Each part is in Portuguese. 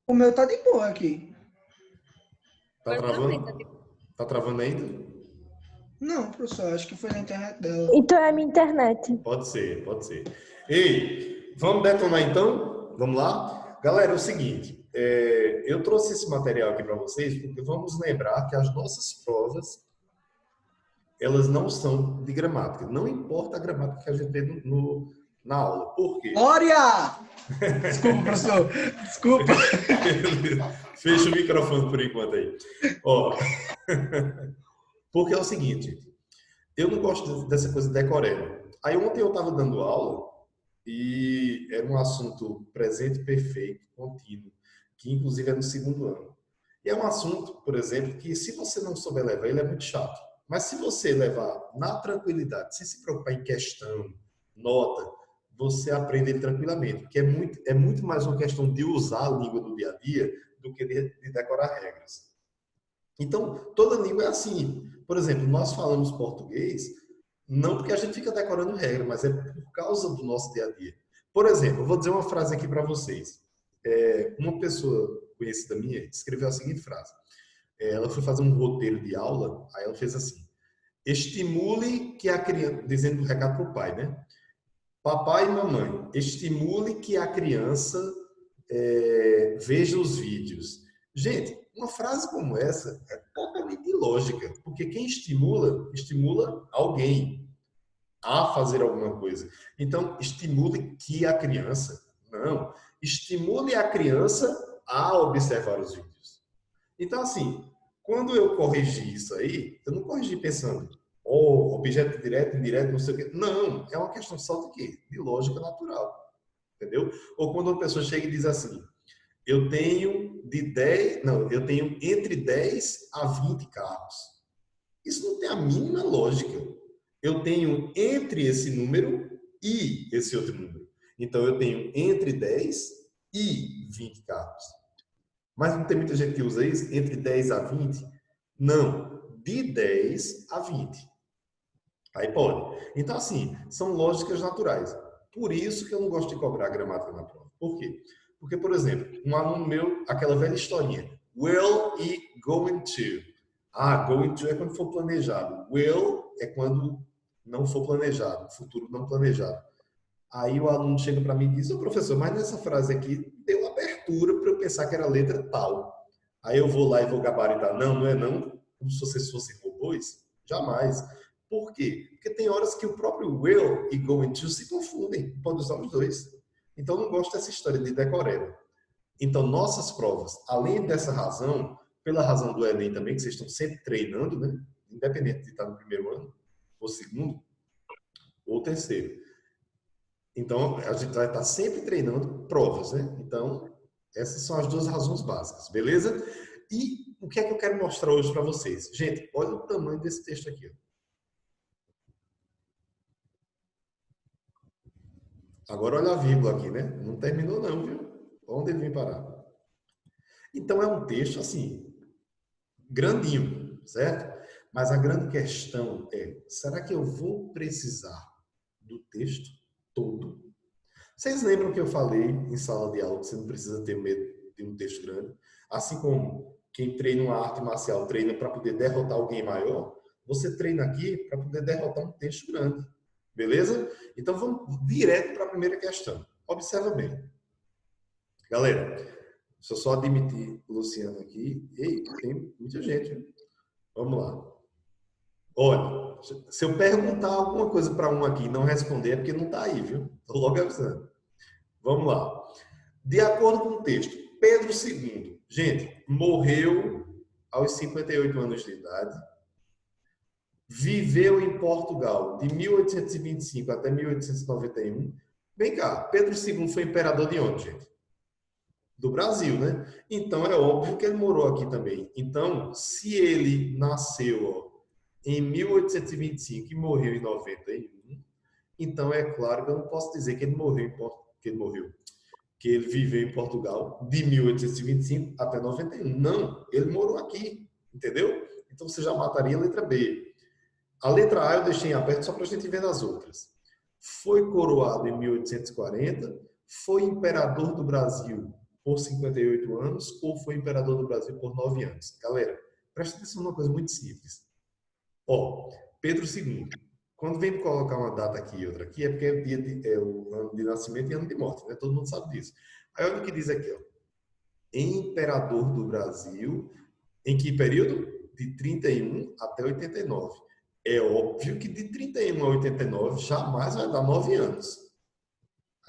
O meu tá de boa aqui. Tá Meu também tá travando? Tá travando ainda? Não, professor, acho que foi na internet dela. Então é minha internet. Pode ser, pode ser. Ei, vamos detonar então? Vamos lá? Galera, é o seguinte, eu trouxe esse material aqui para vocês porque vamos lembrar que as nossas provas, elas não são de gramática. Não importa a gramática que a gente tem na aula. Por quê? Glória! Desculpa, professor. Desculpa. Fecha o microfone por enquanto aí. Ó, porque é o seguinte, eu não gosto dessa coisa de decoreba. Aí ontem eu estava dando aula e era um assunto presente perfeito, contínuo, que inclusive é no segundo ano. E é um assunto, por exemplo, que se você não souber levar, ele é muito chato. Mas se você levar na tranquilidade, sem se preocupar em questão, nota, você aprende ele tranquilamente. Porque é muito mais uma questão de usar a língua do dia a dia do que de decorar regras. Então, toda língua é assim. Por exemplo, nós falamos português não porque a gente fica decorando regra, mas é por causa do nosso dia a dia. Por exemplo, eu vou dizer uma frase aqui para vocês. Uma pessoa conhecida minha escreveu a seguinte frase. Ela foi fazer um roteiro de aula, aí ela fez assim: estimule que a criança, dizendo o recado para o pai, né? Papai e mamãe, estimule que a criança veja os vídeos. Gente, uma frase como essa é totalmente ilógica, porque quem estimula, estimula alguém a fazer alguma coisa. Então, estimule que a criança, não, estimule a criança a observar os vídeos. Então, assim, quando eu corrigi isso aí, eu não corrigi pensando, objeto direto, indireto, não sei o quê. Não, é uma questão só de quê? De lógica natural, entendeu? Ou quando uma pessoa chega e diz assim, eu tenho eu tenho entre 10 a 20 carros. Isso não tem a mínima lógica. Eu tenho entre esse número e esse outro número. Então, eu tenho entre 10 e 20 carros. Mas não tem muita gente que usa isso? Entre 10 a 20? Não. De 10 a 20. Aí pode. Então, assim, são lógicas naturais. Por isso que eu não gosto de cobrar gramática na prova. Por quê? Porque, por exemplo, um aluno meu, aquela velha historinha. Will e going to. Going to é quando for planejado. Will é quando não for planejado, futuro não planejado. Aí o aluno chega para mim e diz, professor, mas nessa frase aqui deu abertura para eu pensar que era letra tal. Aí eu vou lá e vou gabaritar. Não, não é não. Como se vocês fossem robôs. Jamais. Por quê? Porque tem horas que o próprio will e going to se confundem. Pode usar os dois. Então, eu não gosto dessa história de decoreba. Então, nossas provas, além dessa razão, pela razão do Enem também, que vocês estão sempre treinando, né? Independente de estar no primeiro ano, ou segundo, ou terceiro. Então, a gente vai estar sempre treinando provas, né? Então, essas são as duas razões básicas, beleza? E o que é que eu quero mostrar hoje para vocês? Gente, olha o tamanho desse texto aqui. Agora olha a vírgula aqui, né? Não terminou não, viu? Onde ele vem parar? Então, é um texto, assim, grandinho, certo? Mas a grande questão é, será que eu vou precisar do texto todo? Vocês lembram que eu falei em sala de aula que você não precisa ter medo de um texto grande? Assim como quem treina uma arte marcial treina para poder derrotar alguém maior, você treina aqui para poder derrotar um texto grande. Beleza? Então vamos direto para a primeira questão. Observa bem. Galera, deixa eu só admitir o Luciano aqui. Ei, tem muita gente. Viu? Vamos lá. Olha, se eu perguntar alguma coisa para um aqui e não responder, é porque não está aí, viu? Estou logo avisando. Vamos lá. De acordo com o texto, Pedro II, gente, morreu aos 58 anos de idade, viveu em Portugal de 1825 até 1891. Vem cá, Pedro II foi imperador de onde, gente? Do Brasil, né? Então é óbvio que ele morou aqui também. Então, se ele nasceu em 1825 e morreu em 91, então é claro que eu não posso dizer que ele morreu que ele viveu em Portugal de 1825 até 91. Não, ele morou aqui, entendeu? Então você já mataria a letra B. A letra A eu deixei em aberto só para a gente ver nas outras. Foi coroado em 1840, foi imperador do Brasil por 58 anos ou foi imperador do Brasil por 9 anos? Galera, presta atenção numa coisa muito simples. Ó, Pedro II. Quando vem colocar uma data aqui e outra aqui, é porque é o ano de nascimento e ano de morte, né? Todo mundo sabe disso. Aí olha o que diz aqui, ó. Imperador do Brasil, em que período? De 31 até 89. É óbvio que de 31 a 89 jamais vai dar 9 anos.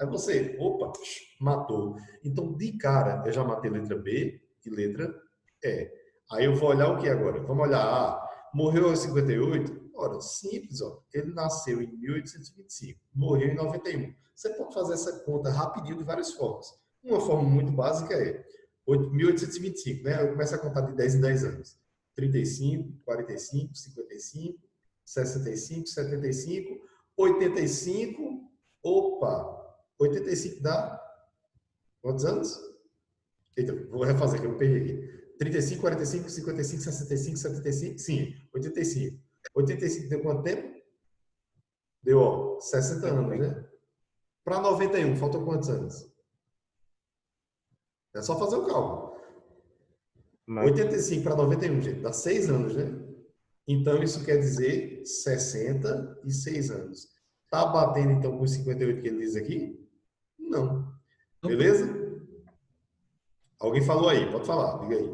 Aí você, opa, matou. Então, de cara, eu já matei letra B e letra E. Aí eu vou olhar o que agora? Vamos olhar A. Morreu aos 58? Ora, simples, ó. Ele nasceu em 1825, morreu em 91. Você pode fazer essa conta rapidinho de várias formas. Uma forma muito básica é 1825, né? Eu começo a contar de 10 em 10 anos. 35, 45, 55, 65, 75, 85. Opa, 85 dá quantos anos? Eita, vou refazer que eu me perdi aqui. 35, 45, 55, 65, 75, sim, 85. 85 deu quanto tempo? Deu, ó, 60 anos, né? Para 91, faltam quantos anos? É só fazer o cálculo. 85 para 91, gente, dá 6 anos, né? Então, isso quer dizer 66 anos. Tá batendo, então, com os 58 que ele diz aqui? Não. Beleza? Alguém falou aí? Pode falar, diga aí.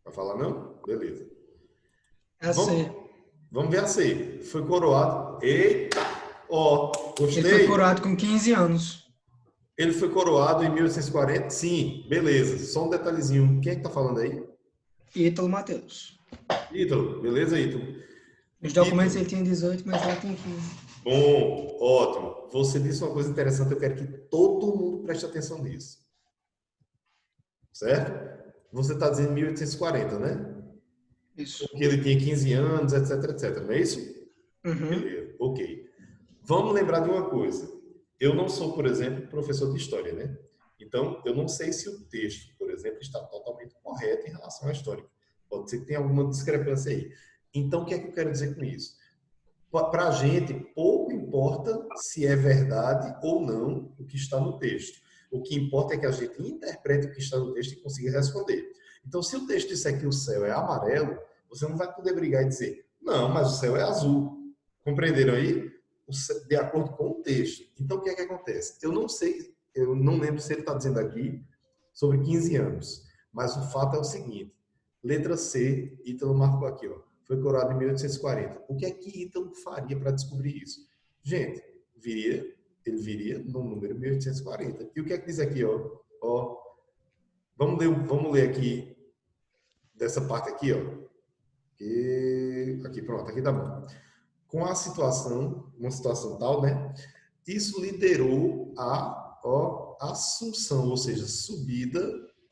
Vai falar não? Beleza. É a C. Vamos ver a C. Foi coroado. Eita! Ó, gostei. Ele foi coroado com 15 anos. Ele foi coroado em 1840? Sim, beleza. Só um detalhezinho. Quem é que tá falando aí? Ítalo Mateus. Ítalo, beleza, Ítalo? Os documentos ele tinha 18, mas ela tem 15. Bom, ótimo. Você disse uma coisa interessante, eu quero que todo mundo preste atenção nisso. Certo? Você está dizendo 1840, né? Isso. Porque ele tinha 15 anos, etc, etc. Não é isso? Uhum. Beleza, ok. Vamos lembrar de uma coisa. Eu não sou, por exemplo, professor de história, né? Então, eu não sei se o texto, por exemplo, está totalmente correto em relação à história. Pode ser que tenha alguma discrepância aí. Então, o que é que eu quero dizer com isso? Para a gente, pouco importa se é verdade ou não o que está no texto. O que importa é que a gente interprete o que está no texto e consiga responder. Então, se o texto disser que o céu é amarelo, você não vai poder brigar e dizer, não, mas o céu é azul. Compreenderam aí? De acordo com o texto. Então, o que é que acontece? Eu não sei, eu não lembro se ele está dizendo aqui sobre 15 anos, mas o fato é o seguinte, letra C, Ítalo marcou aqui, ó, foi coroado em 1840. O que é que Ítalo faria para descobrir isso? Gente, ele viria no número 1840. E o que é que diz aqui, ó? Ó, vamos ler aqui, dessa parte aqui, ó. Aqui, pronto, aqui tá bom. Com a situação, uma situação tal, né? Isso liderou a assunção, ou seja, subida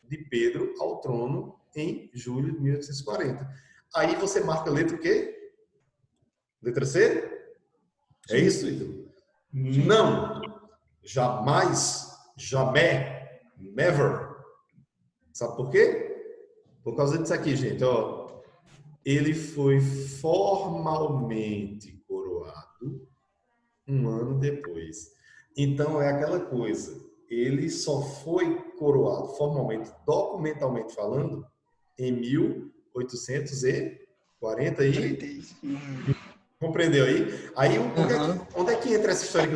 de Pedro ao trono em julho de 1840. Aí você marca a letra o quê? Letra C? É isso, Ítalo? Não. Jamais. Jamais. Never. Sabe por quê? Por causa disso aqui, gente, ó. Ele foi formalmente coroado um ano depois. Então, é aquela coisa. Ele só foi coroado formalmente, documentalmente falando, em 1840 e... Compreendeu aí? Aí, onde é que entra essa história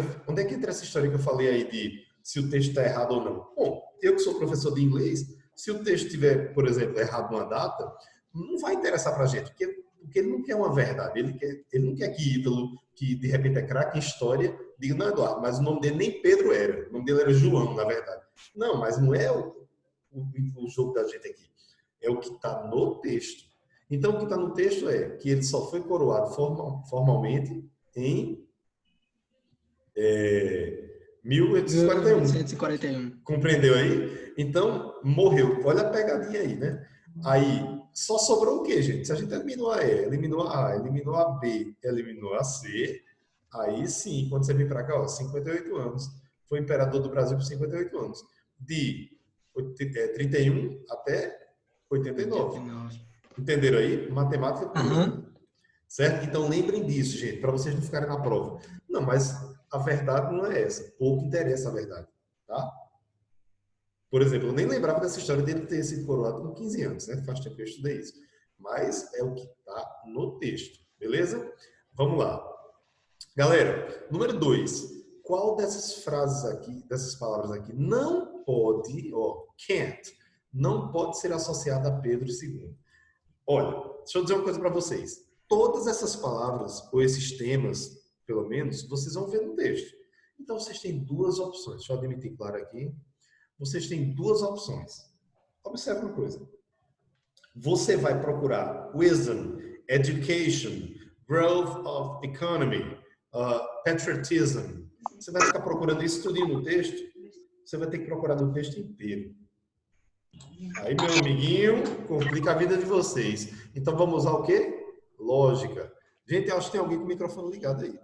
que eu falei aí de se o texto está errado ou não? Bom, eu que sou professor de inglês, se o texto tiver, por exemplo, errado uma data, não vai interessar para a gente, porque ele não quer uma verdade. Ele não quer que Ítalo, que de repente é craque em história, diga, não, Eduardo, mas o nome dele nem Pedro era. O nome dele era João, na verdade. Não, mas não é o jogo da gente aqui. É o que está no texto. Então, o que está no texto é que ele só foi coroado formalmente em 1841. 1841. Compreendeu aí? Então, morreu. Olha a pegadinha aí, né? Aí, só sobrou o quê, gente? Se a gente eliminou a E, eliminou a A, eliminou a B, eliminou a C, aí sim, quando você vem para cá, ó, 58 anos. Foi imperador do Brasil por 58 anos. De 31 até 89. Entenderam aí? Matemática pura. Certo? Então, lembrem disso, gente, para vocês não ficarem na prova. Não, mas a verdade não é essa. Pouco interessa a verdade, tá? Por exemplo, eu nem lembrava dessa história dele ter sido coroado com 15 anos, né? Faz tempo que eu estudei isso. Mas é o que está no texto, beleza? Vamos lá. Galera, número 2. Qual dessas frases aqui, dessas palavras aqui, não pode, ó, can't, não pode ser associada a Pedro II? Olha, deixa eu dizer uma coisa para vocês. Todas essas palavras, ou esses temas, pelo menos, vocês vão ver no texto. Então, vocês têm duas opções. Deixa eu admitir claro aqui. Vocês têm duas opções. Observe uma coisa. Você vai procurar wisdom, education, growth of economy, patriotism. Você vai ficar procurando isso tudo no texto. Você vai ter que procurar no texto inteiro. Aí, meu amiguinho, complica a vida de vocês. Então, vamos usar o quê? Lógica. Gente, eu acho que tem alguém com o microfone ligado aí.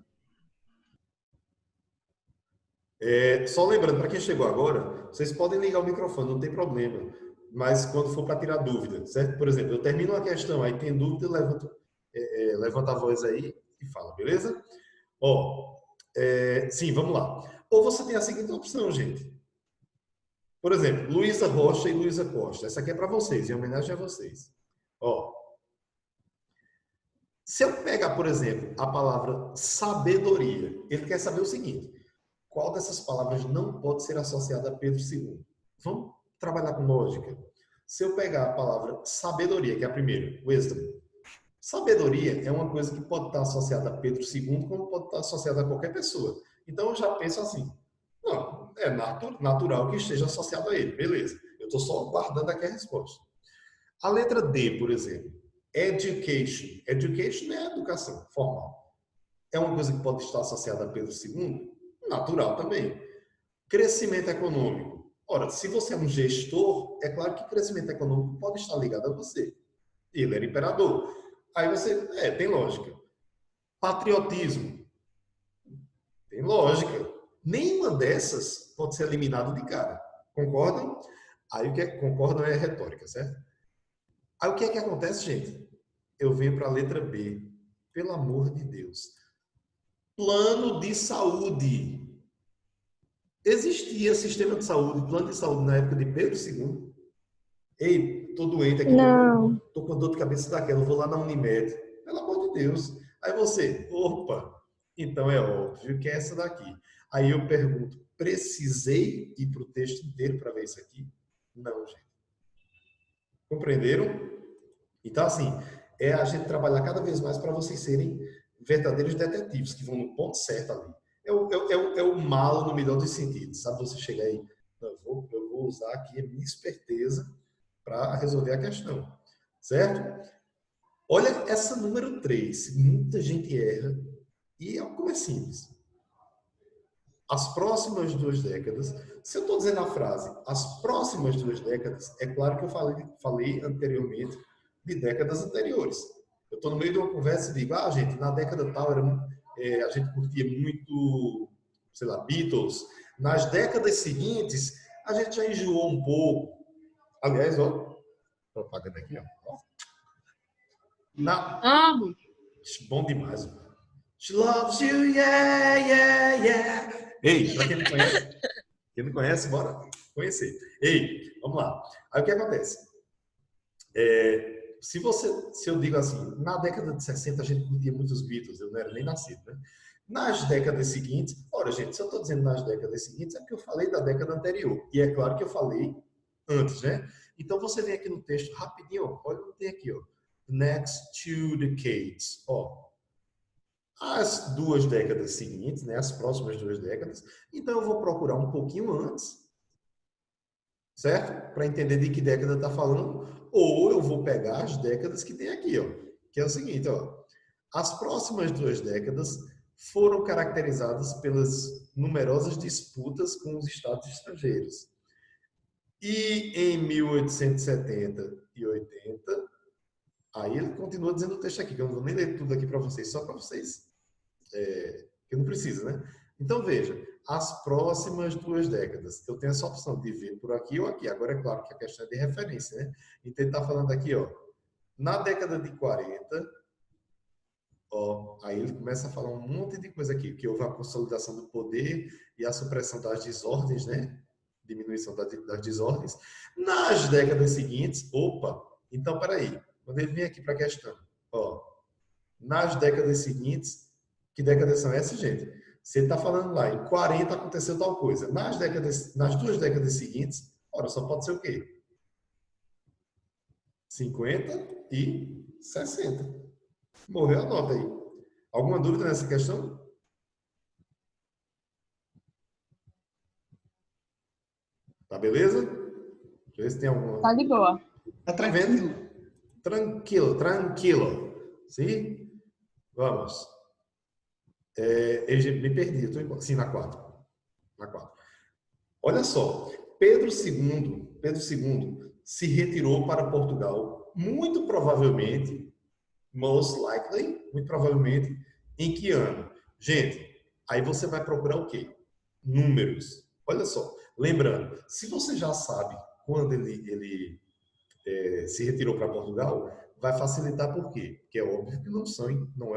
Só lembrando, para quem chegou agora, vocês podem ligar o microfone, não tem problema. Mas quando for para tirar dúvida, certo? Por exemplo, eu termino uma questão, aí tem dúvida, levanta a voz aí e fala, beleza? Sim, vamos lá. Ou você tem a seguinte opção, gente. Por exemplo, Luísa Rocha e Luísa Costa. Essa aqui é para vocês, em homenagem a vocês. Se eu pegar, por exemplo, a palavra sabedoria, ele quer saber o seguinte: qual dessas palavras não pode ser associada a Pedro II? Vamos trabalhar com lógica. Se eu pegar a palavra sabedoria, que é a primeira, wisdom. Sabedoria é uma coisa que pode estar associada a Pedro II, como pode estar associada a qualquer pessoa. Então eu já penso assim: não, é natural que esteja associado a ele. Beleza. Eu estou só guardando aqui a resposta. A letra D, por exemplo, education. Education é educação formal. É uma coisa que pode estar associada a Pedro II? Natural também. Crescimento econômico. Ora, se você é um gestor, é claro que crescimento econômico pode estar ligado a você. Ele era imperador. Aí você, tem lógica. Patriotismo. Tem lógica. Nenhuma dessas pode ser eliminada de cara. Concordam? Aí o que concordam é retórica, certo? Aí o que é que acontece, gente? Eu venho para a letra B. Pelo amor de Deus. Plano de saúde. Existia sistema de saúde, plano de saúde na época de Pedro II? Ei, tô doente aqui. Não. Tô com dor de cabeça daquela, eu vou lá na Unimed. Pelo amor de Deus. Aí você, opa, então é óbvio que é essa daqui. Aí eu pergunto, precisei ir para o texto inteiro para ver isso aqui? Não, gente. Compreenderam? Então, assim, é a gente trabalhar cada vez mais para vocês serem verdadeiros detetives, que vão no ponto certo ali. É o mal no melhor dos sentidos, sabe? Você chega aí, eu vou usar aqui a minha esperteza para resolver a questão, certo? Olha essa número 3, muita gente erra, e como é simples. As próximas 2 décadas, se eu estou dizendo a frase, as próximas 2 décadas, é claro que eu falei anteriormente de décadas anteriores. Eu estou no meio de uma conversa e digo, gente, na década tal a gente curtia muito, sei lá, Beatles. Nas décadas seguintes, a gente já enjoou um pouco. Aliás, ó, propaganda aqui, ó. Amo. Bom demais. She loves you, yeah, yeah, yeah. Ei, para quem não conhece, bora conhecer. Ei, vamos lá. Aí o que acontece? Se eu digo assim, na década de 60 a gente curtia muitos Beatles, eu não era nem nascido, né? Nas décadas seguintes, ora gente, se eu estou dizendo nas décadas seguintes, é porque eu falei da década anterior. E é claro que eu falei antes, né? Então você vem aqui no texto rapidinho, ó, olha o que tem aqui, ó. Next 2 decades, ó. As 2 décadas seguintes, né? As próximas 2 décadas. Então eu vou procurar um pouquinho antes, certo? Para entender de que década está falando, ou eu vou pegar as décadas que tem aqui, ó, que é o seguinte, ó, as próximas 2 décadas foram caracterizadas pelas numerosas disputas com os estados estrangeiros. E em 1870 e 80, aí ele continua dizendo o texto aqui, que eu não vou nem ler tudo aqui para vocês, só para vocês, que não precisa, né? Então, veja, as próximas 2 décadas, eu tenho essa opção de ver por aqui ou aqui. Agora, é claro que a questão é de referência, né? Então, ele está falando aqui, ó, na década de 40, Ó, aí ele começa a falar um monte de coisa aqui, que houve a consolidação do poder e a supressão das desordens, né? Diminuição das desordens. Nas décadas seguintes, opa, então peraí, quando ele vem aqui para a questão, ó, nas décadas seguintes, que décadas são essas, gente? Você está falando lá, em 40 aconteceu tal coisa. Nas 2 décadas seguintes, ora, só pode ser o quê? 50 e 60. Morreu a nota aí. Alguma dúvida nessa questão? Tá beleza? Deixa eu ver se tem alguma. Tá de boa. Tá Tá tranquilo. vendo? Tranquilo, tranquilo. Sim? Vamos. Eu me perdi. Sim, na 4. Na 4. Olha só. Pedro II se retirou para Portugal, muito provavelmente, muito provavelmente, em que ano? Gente, aí você vai procurar o quê? Números. Olha só. Lembrando, se você já sabe quando ele se retirou para Portugal, vai facilitar por quê? Porque é óbvio que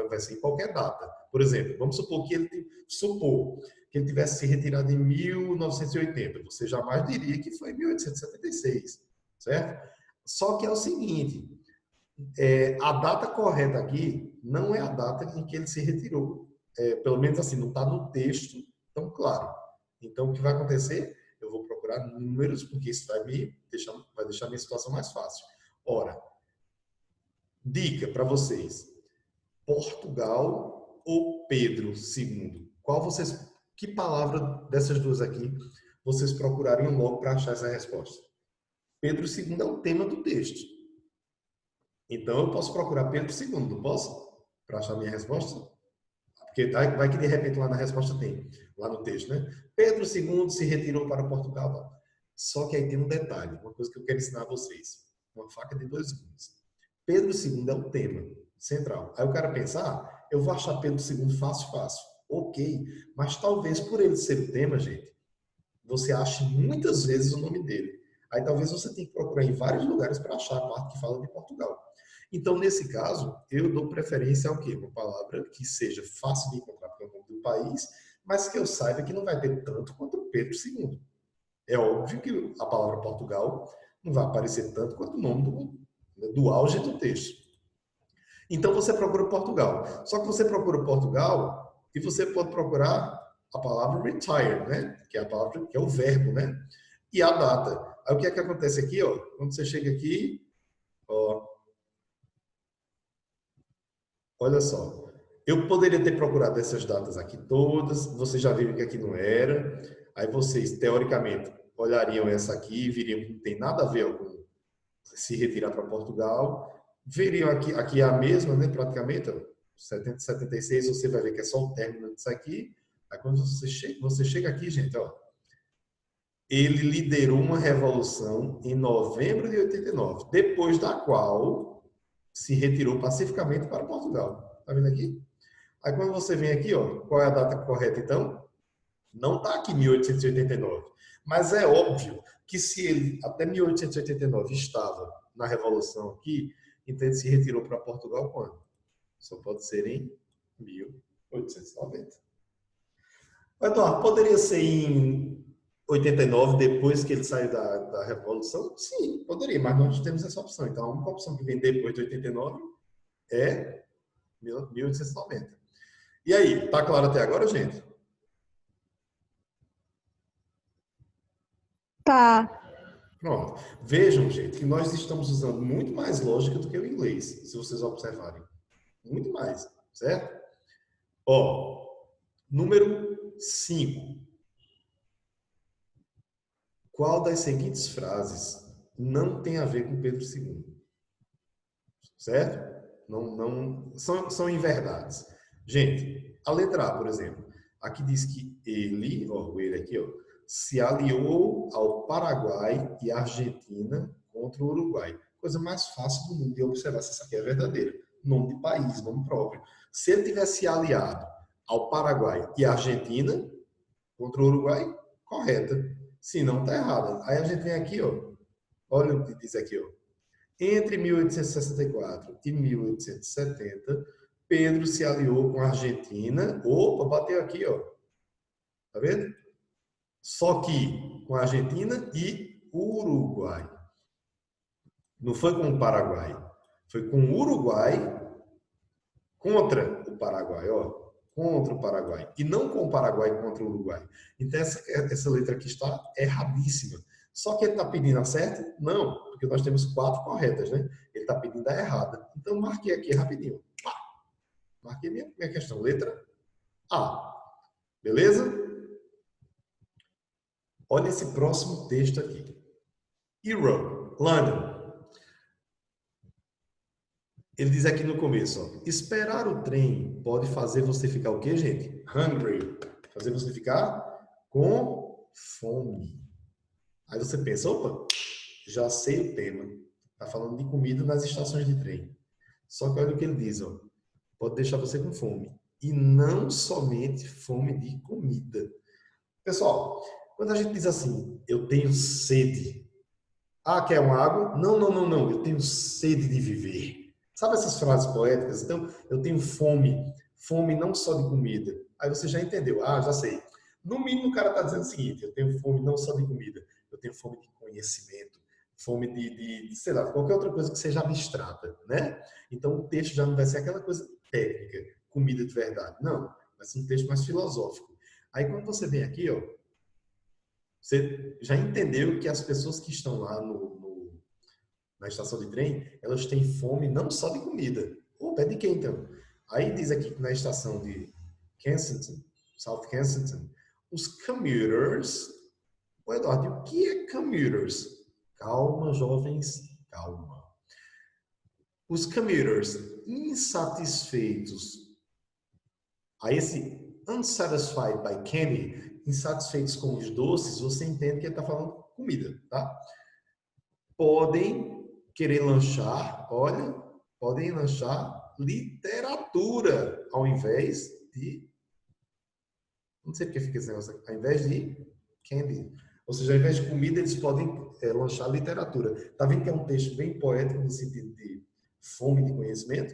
vai ser em qualquer data. Por exemplo, vamos supor que ele tivesse se retirado em 1980. Você jamais diria que foi em 1876, certo? Só que é o seguinte, a data correta aqui não é a data em que ele se retirou. Pelo menos assim, não está no texto tão claro. Então, o que vai acontecer? Eu vou procurar números, porque isso vai deixar a minha situação mais fácil. Ora, dica para vocês. Portugal ou Pedro II? Que palavra dessas duas aqui vocês procurariam logo para achar essa resposta? Pedro II é o tema do texto. Então, eu posso procurar Pedro II, não posso? Para achar a minha resposta? Porque vai que de repente lá na resposta tem, lá no texto, né? Pedro II se retirou para Portugal. Só que aí tem um detalhe, uma coisa que eu quero ensinar a vocês. Uma faca de dois gumes. Pedro II é o tema central. Aí o cara pensa, eu vou achar Pedro II fácil, fácil. Ok, mas talvez por ele ser o tema, gente, você ache muitas vezes o nome dele. Aí talvez você tenha que procurar em vários lugares para achar a parte que fala de Portugal. Então, nesse caso, eu dou preferência ao quê? Uma palavra que seja fácil de encontrar pelo nome do país, mas que eu saiba que não vai ter tanto quanto Pedro II. É óbvio que a palavra Portugal não vai aparecer tanto quanto o nome do auge do texto. Então, você procura Portugal. Só que você procura Portugal e você pode procurar a palavra retire, né? Que é a palavra, que é o verbo, né? E a data. Aí o que é que acontece aqui, ó? Quando você chega aqui, ó, olha só, eu poderia ter procurado essas datas aqui todas, vocês já viram que aqui não era, aí vocês, teoricamente, olhariam essa aqui, viriam que não tem nada a ver com se retirar para Portugal, veriam aqui a mesma, né, praticamente, ó, 70, 76, você vai ver que é só o término disso aqui, aí quando você chega aqui, gente, ó, ele liderou uma revolução em novembro de 89, depois da qual se retirou pacificamente para Portugal. Tá vendo aqui? Aí quando você vem aqui, ó, qual é a data correta então? Não está aqui 1889. Mas é óbvio que se ele até 1889 estava na revolução aqui, então ele se retirou para Portugal quando? Só pode ser em 1890. Eduardo, poderia ser em 89, depois que ele saiu da Revolução? Sim, poderia, mas nós temos essa opção. Então, a única opção que vem depois de 89 é 1890. E aí, tá claro até agora, gente? Tá. Pronto. Vejam, gente, que nós estamos usando muito mais lógica do que o inglês, se vocês observarem. Muito mais, certo? Ó, número 5. Qual das seguintes frases não tem a ver com Pedro II? Certo? Não são inverdades. Gente, a letra A, por exemplo, aqui diz que ele, ó, ele aqui, ó, se aliou ao Paraguai e Argentina contra o Uruguai. Coisa mais fácil do mundo de observar se essa aqui é verdadeira. Nome de país, nome próprio. Se ele tivesse aliado ao Paraguai e Argentina contra o Uruguai, correta. Se não, tá errada. Aí a gente vem aqui, ó. Olha o que diz aqui, ó. Entre 1864 e 1870, Pedro se aliou com a Argentina. Opa, bateu aqui, ó. Tá vendo? Só que com a Argentina e Uruguai. Não foi com o Paraguai. Foi com o Uruguai contra o Paraguai, ó. Contra o Paraguai. E não com o Paraguai contra o Uruguai. Então, essa letra aqui está erradíssima. Só que ele está pedindo a certa? Não, porque nós temos 4 corretas, né? Ele está pedindo a errada. Então, marquei aqui rapidinho. Pá. Marquei minha questão. Letra A. Beleza? Olha esse próximo texto aqui. Hero, London. Ele diz aqui no começo, ó, esperar o trem pode fazer você ficar o quê, gente? Hungry. Fazer você ficar com fome. Aí você pensa, opa, já sei o tema. Tá falando de comida nas estações de trem. Só que olha o que ele diz, ó. Pode deixar você com fome. E não somente fome de comida. Pessoal, quando a gente diz assim, eu tenho sede. Ah, quer uma água? Não, não, não, não. Eu tenho sede de viver. Sabe essas frases poéticas? Então, eu tenho fome. Fome não só de comida. Aí você já entendeu. Ah, já sei. No mínimo, o cara está dizendo o seguinte, eu tenho fome não só de comida. Eu tenho fome de conhecimento. Fome sei lá, qualquer outra coisa que seja abstrata, né? Então, o texto já não vai ser aquela coisa técnica, comida de verdade. Não. Vai ser um texto mais filosófico. Aí, quando você vem aqui, ó, você já entendeu que as pessoas que estão lá na estação de trem, elas têm fome não só de comida. Opa, é de quê então? Aí diz aqui que na estação de Kensington, South Kensington, os commuters... Ô Eduardo, o que é commuters? Calma, jovens, calma. Os commuters insatisfeitos, a esse unsatisfied by candy, insatisfeitos com os doces, você entende que ele está falando comida, tá? Podem querer lanchar, olha, podem lanchar literatura ao invés de, não sei porque fica esse negócio, ao invés de candy. Ou seja, ao invés de comida, eles podem lanchar literatura. Tá vendo que é um texto bem poético no sentido de fome de conhecimento?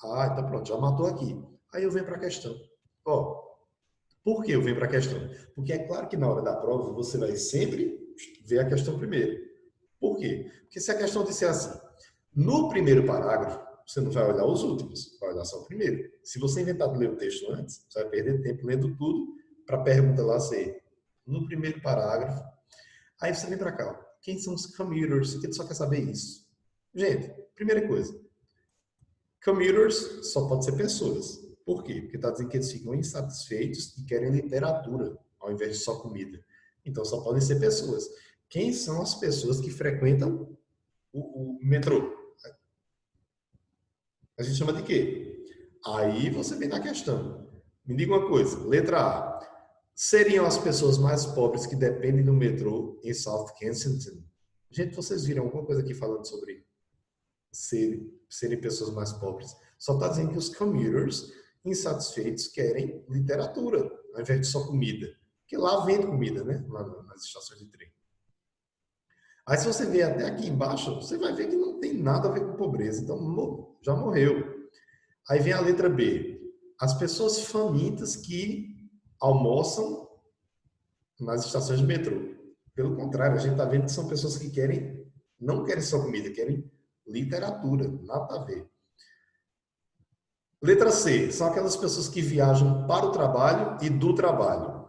Ah, então pronto, já matou aqui. Aí eu venho para a questão. Ó, por que eu venho para a questão? Porque é claro que na hora da prova você vai sempre ver a questão primeiro. Por quê? Porque se a questão disser assim, no primeiro parágrafo, você não vai olhar os últimos, vai olhar só o primeiro. Se você inventar de ler o texto antes, você vai perder tempo lendo tudo para a pergunta lá ser no primeiro parágrafo. Aí você vem para cá, ó. Quem são os commuters? Ele só quer saber isso. Gente, primeira coisa, commuters só pode ser pessoas. Por quê? Porque está dizendo que eles ficam insatisfeitos e querem literatura, ao invés de só comida. Então só podem ser pessoas. Quem são as pessoas que frequentam o metrô? A gente chama de quê? Aí você vem na questão. Me diga uma coisa, letra A. Seriam as pessoas mais pobres que dependem do metrô em South Kensington? Gente, vocês viram alguma coisa aqui falando sobre serem pessoas mais pobres? Só está dizendo que os commuters insatisfeitos querem literatura, ao invés de só comida. Porque lá vende comida, né? Lá nas estações de trem. Aí se você ver até aqui embaixo, você vai ver que não tem nada a ver com pobreza. Então, já morreu. Aí vem a letra B. As pessoas famintas que almoçam nas estações de metrô. Pelo contrário, a gente está vendo que são pessoas que não querem só comida, querem literatura. Nada a ver. Letra C. São aquelas pessoas que viajam para o trabalho e do trabalho.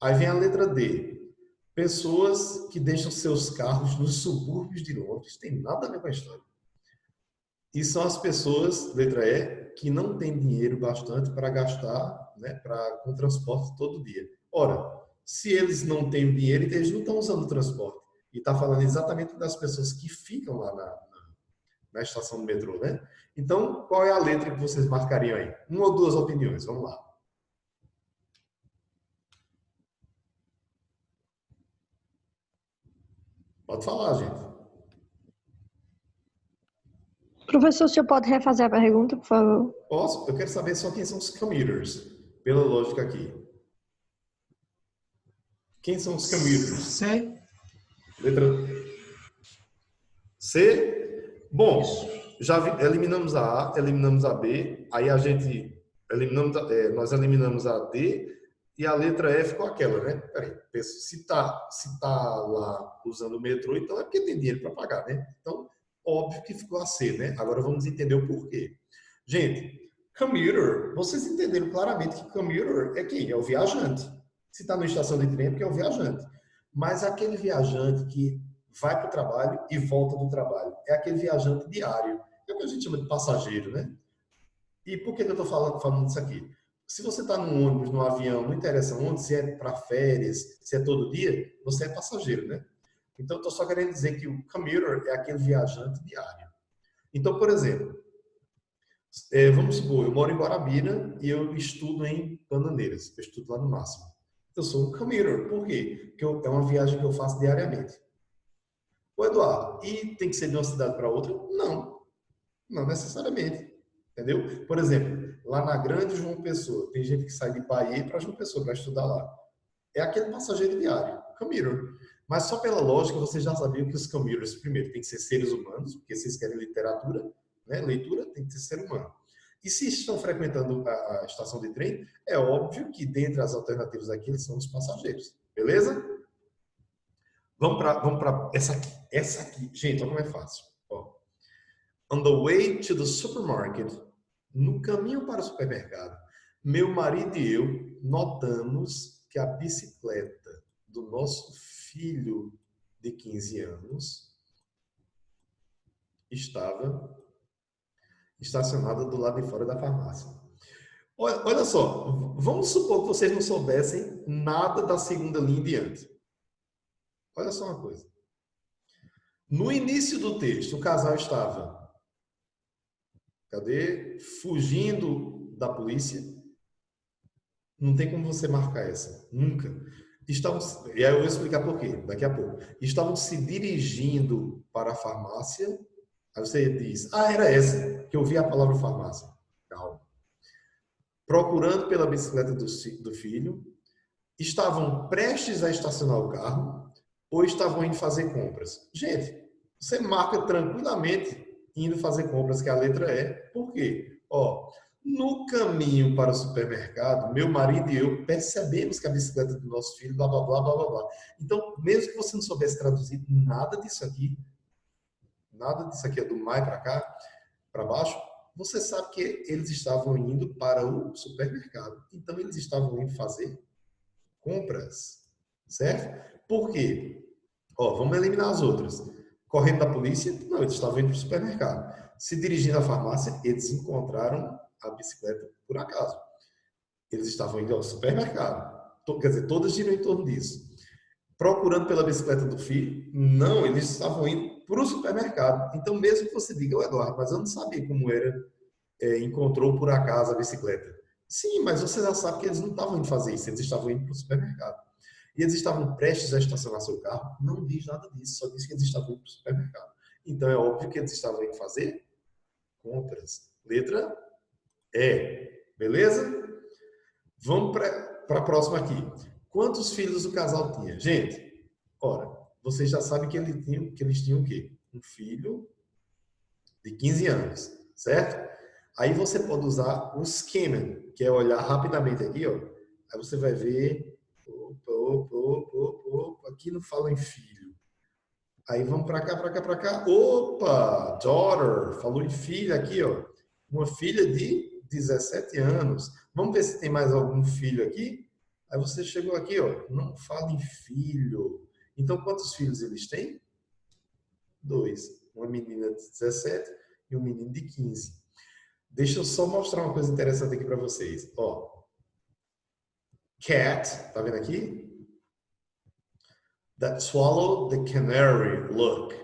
Aí vem a letra D. Pessoas que deixam seus carros nos subúrbios de Londres. Tem nada a ver com a história. E são as pessoas, letra E, que não têm dinheiro bastante para gastar, né, com transporte todo dia. Ora, se eles não têm dinheiro, então eles não estão usando o transporte. E está falando exatamente das pessoas que ficam lá na estação do metrô, né? Então, qual é a letra que vocês marcariam aí? Uma ou duas opiniões, vamos lá. Pode falar, gente. Professor, o senhor pode refazer a pergunta, por favor? Posso? Eu quero saber só quem são os commuters, pela lógica aqui. Quem são os commuters? C. Letra C. Bom, eliminamos a A, eliminamos a B, aí a gente nós eliminamos a D e a letra E ficou aquela, né? Peraí, se tá lá usando o metrô, então é porque tem dinheiro para pagar, né? Então, óbvio que ficou a C, né? Agora vamos entender o porquê. Gente, commuter, vocês entenderam claramente que commuter é quem? É o viajante. Se está na estação de trem, é porque é o viajante. Mas aquele viajante que vai para o trabalho e volta do trabalho, é aquele viajante diário. É o que a gente chama de passageiro, né? E por que eu estou falando disso aqui? Se você está num ônibus, num avião, não interessa onde, se é para férias, se é todo dia, você é passageiro, né? Então, estou só querendo dizer que o commuter é aquele viajante diário. Então, por exemplo, vamos supor, eu moro em Guarabira e eu estudo em Bananeiras. Eu estudo lá no Máximo. Eu sou um commuter. Por quê? Porque é uma viagem que eu faço diariamente. Ô, Eduardo, e tem que ser de uma cidade para outra? Não, não necessariamente. Entendeu? Por exemplo, lá na Grande João Pessoa, tem gente que sai de Bahia para João Pessoa para estudar lá. É aquele passageiro diário, commuter. Mas só pela lógica, você já sabia que os commuters, primeiro, tem que ser seres humanos, porque vocês querem literatura, né? Leitura tem que ser ser humano. E se estão frequentando a estação de trem, é óbvio que dentre as alternativas aqui, eles são os passageiros. Beleza? Vamos para essa aqui. Gente, olha como é fácil. Ó. On the way to the supermarket, no caminho para o supermercado, meu marido e eu notamos que a bicicleta do nosso filho de 15 anos estava estacionada do lado de fora da farmácia. Olha só, vamos supor que vocês não soubessem nada da segunda linha em diante. Olha só uma coisa. No início do texto, o casal estava fugindo da polícia. Não tem como você marcar essa. Nunca. E aí eu vou explicar por quê, daqui a pouco. Estavam se dirigindo para a farmácia. Aí você diz, era essa, que eu vi a palavra farmácia. Calma. Procurando pela bicicleta do filho. Estavam prestes a estacionar o carro ou estavam indo fazer compras. Gente, você marca tranquilamente indo fazer compras, que a letra E. Por quê? No caminho para o supermercado, meu marido e eu percebemos que a bicicleta do nosso filho, blá, blá, blá, blá, blá, blá. Então, mesmo que você não soubesse traduzir nada disso aqui é do mais para cá, para baixo, você sabe que eles estavam indo para o supermercado. Então, eles estavam indo fazer compras, certo? Por quê? Vamos eliminar as outras. Correndo da polícia? Não, eles estavam indo para o supermercado. Se dirigindo à farmácia, eles encontraram a bicicleta por acaso. Eles estavam indo ao supermercado. Quer dizer, todas giram em torno disso. Procurando pela bicicleta do filho? Não, eles estavam indo para o supermercado. Então, mesmo que você diga, Eduardo, mas eu não sabia como era, encontrou por acaso a bicicleta. Sim, mas você já sabe que eles não estavam indo fazer isso, eles estavam indo para o supermercado. E eles estavam prestes a estacionar seu carro? Não diz nada disso, só diz que eles estavam indo para o supermercado. Então, é óbvio que eles estavam indo fazer compras. Letra E. Beleza? Vamos para a próxima aqui. Quantos filhos o casal tinha? Gente, vocês já sabem que eles tinham o quê? Um filho de 15 anos, certo? Aí você pode usar o skimming, que é olhar rapidamente aqui, ó. Aí você vai ver, aqui não fala em filho. Aí vamos para cá, para cá, para cá. Opa, daughter, falou em filha aqui, ó. Uma filha de 17 anos. Vamos ver se tem mais algum filho aqui. Aí você chegou aqui, ó. Não fala em filho. Então, quantos filhos eles têm? 2. Uma menina de 17 e um menino de 15. Deixa eu só mostrar uma coisa interessante aqui para vocês. Cat, tá vendo aqui? That swallowed the canary, look.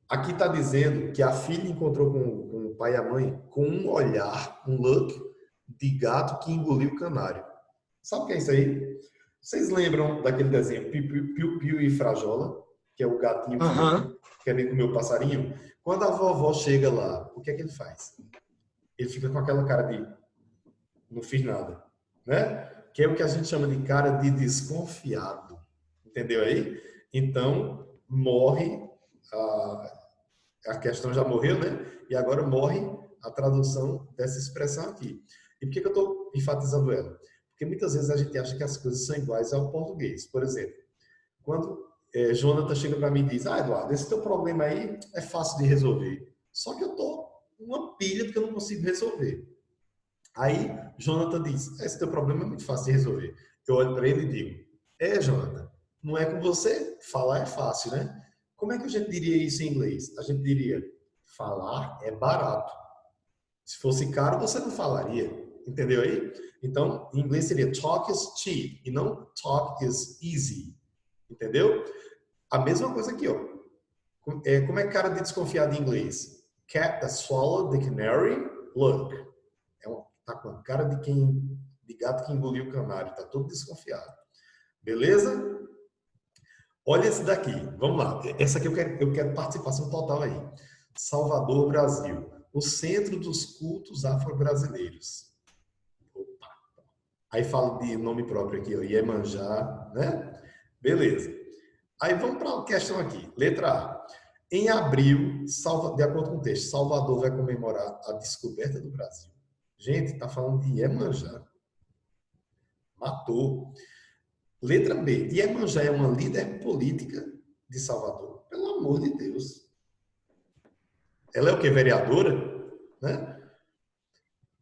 Aqui está dizendo que a filha encontrou com o pai e a mãe com um olhar, um look, de gato que engoliu o canário. Sabe o que é isso aí? Vocês lembram daquele desenho Piu Piu e Frajola? Que é o gatinho que quer comer o passarinho? Quando a vovó chega lá, o que é que ele faz? Ele fica com aquela cara de não fiz nada, né? Que é o que a gente chama de cara de desconfiado. Entendeu aí? Então, morre a questão já morreu, né? E agora morre a tradução dessa expressão aqui. E por que eu estou enfatizando ela? Porque muitas vezes a gente acha que as coisas são iguais ao português. Por exemplo, quando Jonathan chega para mim e diz: Eduardo, esse teu problema aí é fácil de resolver. Só que eu estou uma pilha porque eu não consigo resolver. Aí Jonathan diz: esse teu problema é muito fácil de resolver. Eu olho para ele e digo: Jonathan, não é com você? Falar é fácil, né? Como é que a gente diria isso em inglês? A gente diria: falar é barato. Se fosse caro, você não falaria. Entendeu aí? Então, em inglês seria talk is cheap e não talk is easy. Entendeu? A mesma coisa aqui, ó. Como é cara de desconfiado em inglês? Cat that swallowed the canary, look. Tá com a cara de gato que engoliu o canário. Tá todo desconfiado. Beleza? Olha esse daqui. Vamos lá. Essa aqui eu quero participação total aí. Salvador, Brasil. O centro dos cultos afro-brasileiros. Opa. Aí fala de nome próprio aqui, ó. Iemanjá, né? Beleza. Aí vamos para a questão aqui. Letra A. Em abril, de acordo com o texto, Salvador vai comemorar a descoberta do Brasil. Gente, tá falando de Iemanjá. Matou. Letra B. Iemanjá é uma líder política de Salvador. Pelo amor de Deus. Ela é o quê? Vereadora? Né?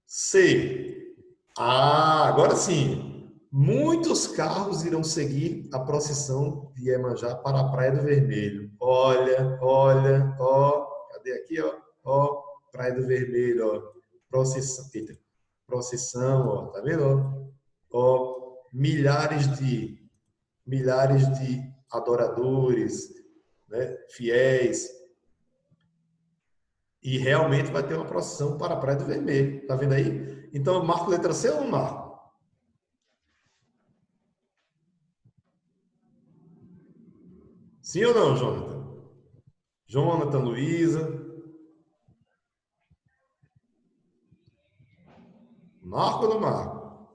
C. Agora sim. Muitos carros irão seguir a procissão de Iemanjá para a Praia do Vermelho. Olha, ó. Cadê aqui, ó? Ó, Praia do Vermelho, ó. Procissão, ó. Tá vendo? Ó, milhares de adoradores, né? Fiéis. E realmente vai ter uma procissão para a Praia do Vermelho. Tá vendo aí? Então, eu marco letra C ou não marco? Sim ou não, Jonathan? Jonathan, Luísa. Marco ou não marco?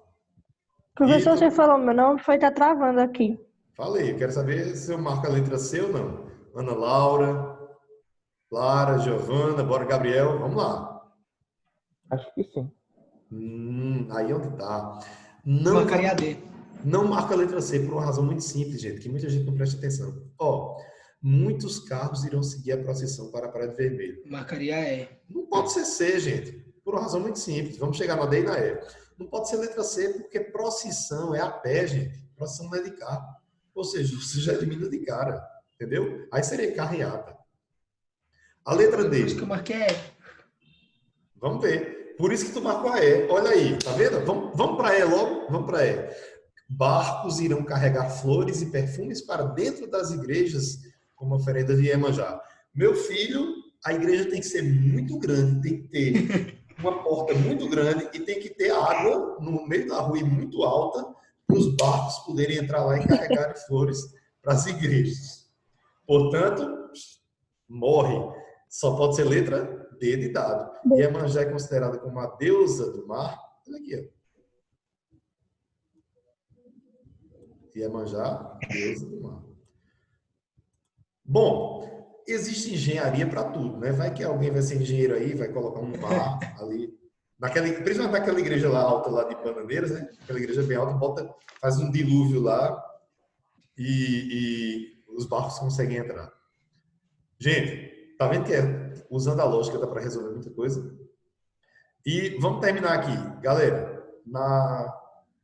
Professor, você falou meu nome, foi tá travando aqui. Falei, eu quero saber se eu marco a letra C ou não. Ana Laura, Clara, Giovana, bora, Gabriel, vamos lá. Acho que sim. Aí onde tá? Marcaria D. Não marca a letra C por uma razão muito simples, gente, que muita gente não presta atenção. Ó, muitos carros irão seguir a procissão para a Praia do Vermelho. Marcaria E. Não pode ser C, gente, por uma razão muito simples. Vamos chegar na D e na E. Não pode ser letra C porque procissão é a pé, gente. Procissão não é de carro. Ou seja, você já elimina de cara, entendeu? Aí seria carreata. A letra D. Por isso que eu marquei E. Vamos ver. Por isso que tu marcou a E. Olha aí, tá vendo? Vamos para E logo? Vamos para E. Barcos irão carregar flores e perfumes para dentro das igrejas como oferenda de Iemanjá. Meu filho, a igreja tem que ser muito grande, tem que ter uma porta muito grande e tem que ter água no meio da rua e muito alta para os barcos poderem entrar lá e carregar flores para as igrejas. Portanto, morre. Só pode ser letra D de dado. Iemanjá é considerada como a deusa do mar. Olha aqui, ó. Iemanjá, deusa do mar. Bom, existe engenharia para tudo, né? Vai que alguém vai ser engenheiro aí, vai colocar um mar ali. Principalmente naquela igreja lá alta, lá de Bananeiras, né? Aquela igreja bem alta, faz um dilúvio lá e os barcos conseguem entrar. Gente, tá vendo que usando a lógica dá para resolver muita coisa? E vamos terminar aqui, galera,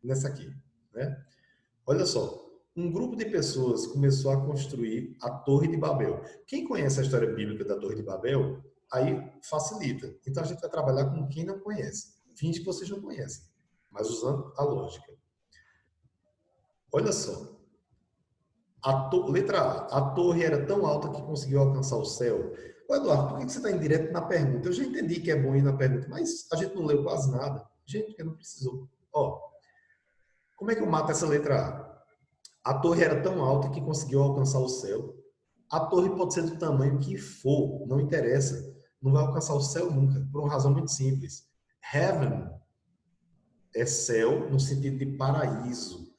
nessa aqui, né? Olha só, um grupo de pessoas começou a construir a Torre de Babel. Quem conhece a história bíblica da Torre de Babel, aí facilita. Então a gente vai trabalhar com quem não conhece. Finge que vocês não conhecem, mas usando a lógica. Olha só. Letra A. A torre era tão alta que conseguiu alcançar o céu. Ô, Eduardo, por que você está indireto na pergunta? Eu já entendi que é bom ir na pergunta, mas a gente não leu quase nada. Gente, porque não precisou. Ó. Como é que eu mato essa letra A? A torre era tão alta que conseguiu alcançar o céu. A torre pode ser do tamanho que for, não interessa. Não vai alcançar o céu nunca, por uma razão muito simples. Heaven é céu no sentido de paraíso,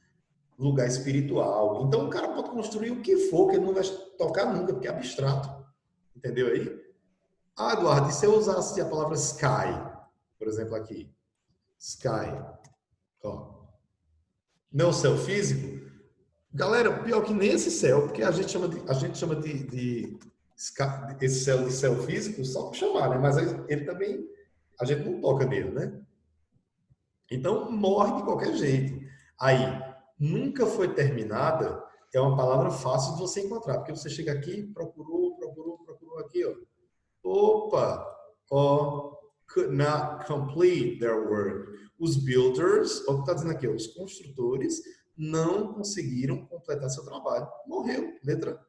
lugar espiritual. Então o cara pode construir o que for, que ele não vai tocar nunca, porque é abstrato. Entendeu aí? Ah, Eduardo, e se eu usasse a palavra sky? Por exemplo, aqui. Sky. Ó. Não céu físico? Galera, pior que nem esse céu, porque a gente chama esse céu de céu físico só por chamar, né? Mas ele também, a gente não toca nele, né? Então, morre de qualquer jeito. Aí, nunca foi terminada, é uma palavra fácil de você encontrar, porque você chega aqui, procurou aqui, ó. Opa, ó, could not complete their work. Os builders, o que está dizendo aqui, ó, os construtores não conseguiram completar seu trabalho. Morreu, letra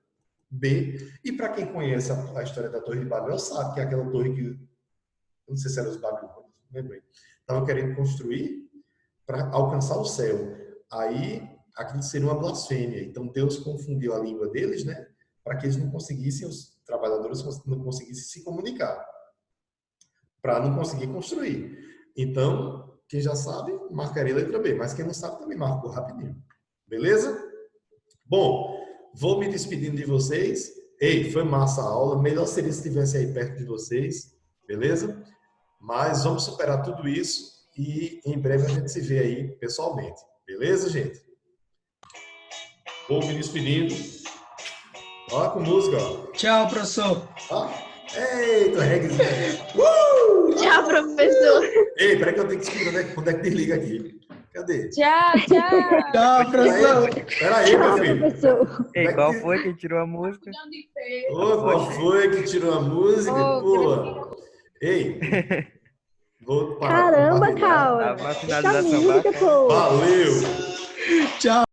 B. E para quem conhece a história da Torre de Babel, sabe que é aquela torre que, não sei se era os babilônios, não lembrei, estavam querendo construir para alcançar o céu. Aí, aquilo seria uma blasfêmia. Então, Deus confundiu a língua deles, né? Para que eles não conseguissem, os trabalhadores não conseguissem se comunicar. Para não conseguir construir. Então, quem já sabe, marcaria a letra B. Mas quem não sabe, também marcou rapidinho. Beleza? Bom, vou me despedindo de vocês. Ei, foi massa a aula. Melhor seria se estivesse aí perto de vocês. Beleza? Mas vamos superar tudo isso e em breve a gente se vê aí pessoalmente. Beleza, gente? Vou me despedindo. Ó, com música, ó. Tchau, professor. Ó. Eita, regras. Tchau, professor. Ei, peraí que eu tenho que descobrir onde é que desliga aqui. Cadê? Tchau, tchau. Tchau, professor. Peraí, meu filho. Professor. Ei, qual foi que tirou a música? Ô, qual foi que tirou a música? Pô. Ei, vou parar. Caramba, Cal. Tava uma Essa finalização música, bacana. pô. Valeu. Tchau.